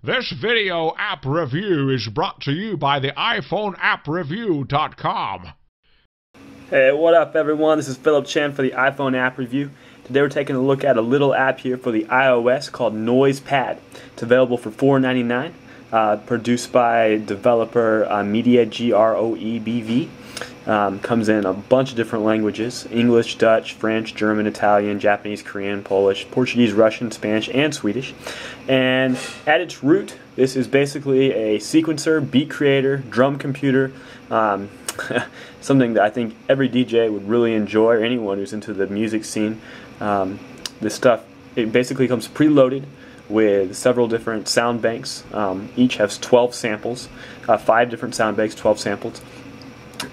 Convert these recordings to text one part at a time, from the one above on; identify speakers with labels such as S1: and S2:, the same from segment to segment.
S1: This video app review is brought to you by the iPhoneAppReview.com.
S2: Hey, what up everyone? This is Philip Chen for the iPhone App Review. Today we're taking a look at a little app here for the iOS called Noisepad. It's available for $4.99, produced by developer Media Groebv. Comes in a bunch of different languages: English, Dutch, French, German, Italian, Japanese, Korean, Polish, Portuguese, Russian, Spanish, and Swedish. And at its root, this is basically a sequencer, beat creator, drum computer, something that I think every DJ would really enjoy, or anyone who's into the music scene. This stuff, it basically comes preloaded with several different sound banks. Each has 12 samples, 5 different sound banks, 12 samples,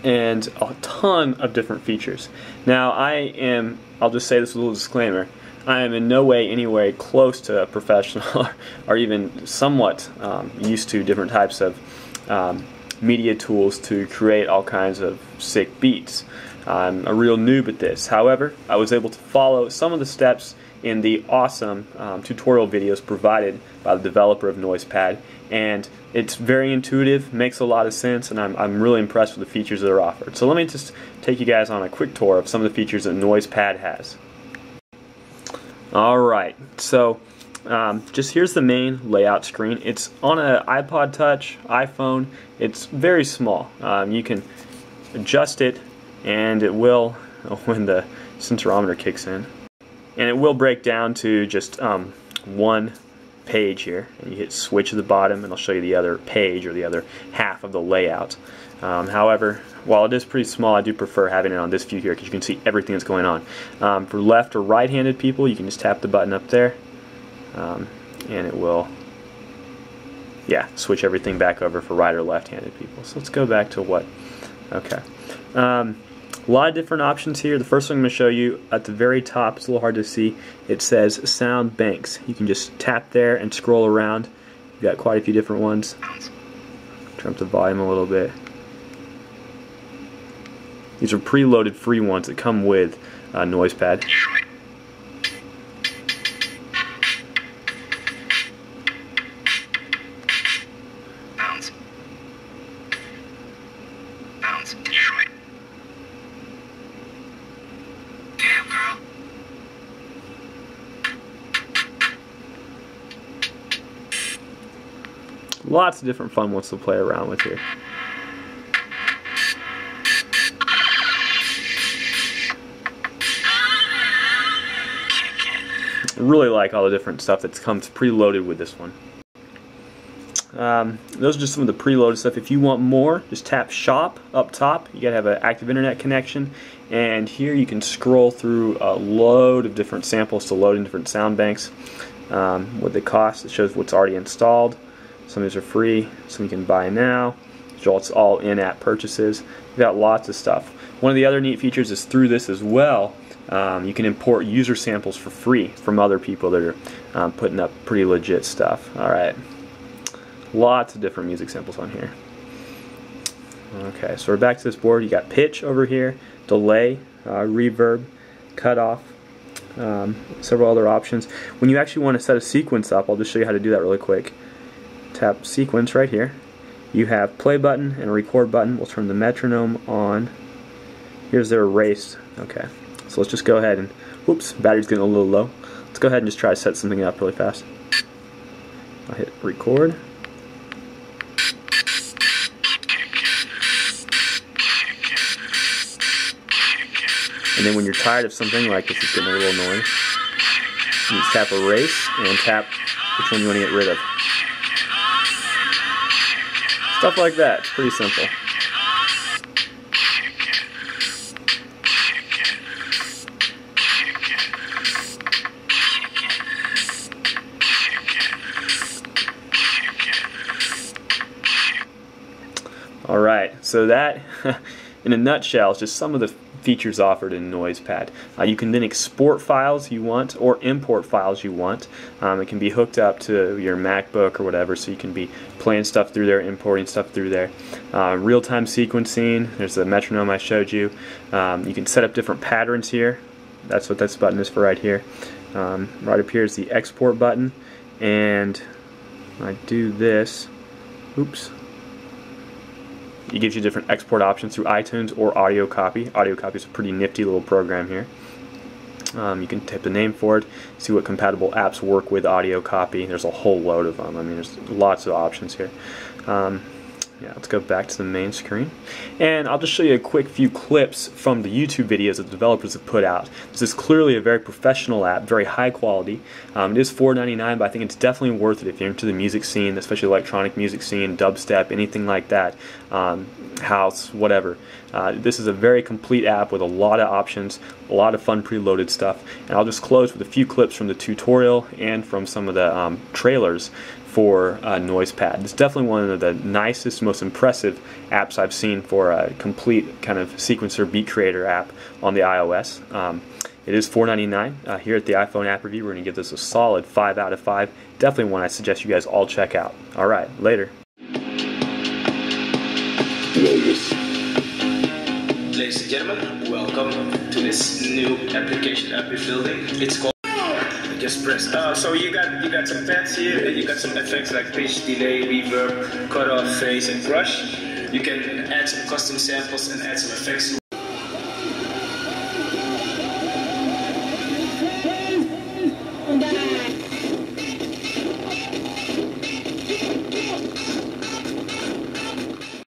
S2: and a ton of different features. Now I'll just say this with a little disclaimer, I am in no way anywhere close to a professional or even somewhat used to different types of media tools to create all kinds of sick beats. I'm a real noob at this. However, I was able to follow some of the steps in the awesome tutorial videos provided by the developer of Noisepad, and it's very intuitive, makes a lot of sense, and I'm really impressed with the features that are offered. So let me just take you guys on a quick tour of some of the features that Noisepad has. Alright, so just here's the main layout screen. It's on an iPod Touch, iPhone. It's very small. You can adjust it, and it will, when the sensometer kicks in, and it will break down to just one page here, and you hit switch at the bottom and I'll show you the other page, or the other half of the layout. However, while it is pretty small, I do prefer having it on this view here because you can see everything that's going on. For left or right-handed people, you can just tap the button up there, and it will switch everything back over for right or left-handed people. So let's go back to what, okay. A lot of different options here. The first one I'm going to show you at the very top, it's a little hard to see, it says sound banks. You can just tap there and scroll around. You've got quite a few different ones. Turn up the volume a little bit. These are preloaded free ones that come with Noisepad. Lots of different fun ones to play around with here. I really like all the different stuff that comes preloaded with this one. Those are just some of the preloaded stuff. If you want more, just tap shop up top. You gotta have an active internet connection, and here you can scroll through a load of different samples to load in different sound banks. What they cost, it shows what's already installed. Some of these are free, some you can buy now. It's all in-app purchases. You've got lots of stuff. One of the other neat features is through this as well, you can import user samples for free from other people that are putting up pretty legit stuff. Alright, lots of different music samples on here. Okay, so we're back to this board. You got pitch over here, delay, reverb, cutoff, several other options. When you actually want to set a sequence up, I'll just show you how to do that really quick. Tap sequence right here. You have play button and a record button. We'll turn the metronome on. Here's their erased. Okay, so let's just go ahead and, whoops, battery's getting a little low. Let's go ahead and just try to set something up really fast. I'll hit record. And then when you're tired of something, like this is getting a little annoying, you just tap erase and tap which one you want to get rid of. Stuff like that. It's pretty simple. Alright, so that in a nutshell is just some of the features offered in Noisepad. You can then export files you want or import files you want. It can be hooked up to your MacBook or whatever, so you can be playing stuff through there, importing stuff through there. Real-time sequencing, there's the metronome I showed you. You can set up different patterns here. That's what this button is for right here. Right up here is the export button, and I do this, oops, it gives you different export options through iTunes or Audio Copy. Audio Copy is a pretty nifty little program here. You can type the name for it, see what compatible apps work with Audio Copy. There's a whole load of them. I mean, there's lots of options here. Yeah, let's go back to the main screen. And I'll just show you a quick few clips from the YouTube videos that the developers have put out. This is clearly a very professional app, very high quality. It is $4.99, but I think it's definitely worth it if you're into the music scene, especially electronic music scene, dubstep, anything like that, house, whatever. This is a very complete app with a lot of options, a lot of fun preloaded stuff. And I'll just close with a few clips from the tutorial and from some of the trailers for Noisepad. It's definitely one of the nicest, most impressive apps I've seen for a complete kind of sequencer beat creator app on the iOS. It is $4.99. Here at the iPhone app review, we're going to give this a solid 5 out of 5. Definitely one I suggest you guys all check out. Alright, later.
S3: Ladies and gentlemen, welcome to this new application I'll be building. It's called just press. So you got some pads here, and you got some effects like pitch, delay, reverb, cutoff, phase, and brush. You can add some custom samples and add some effects to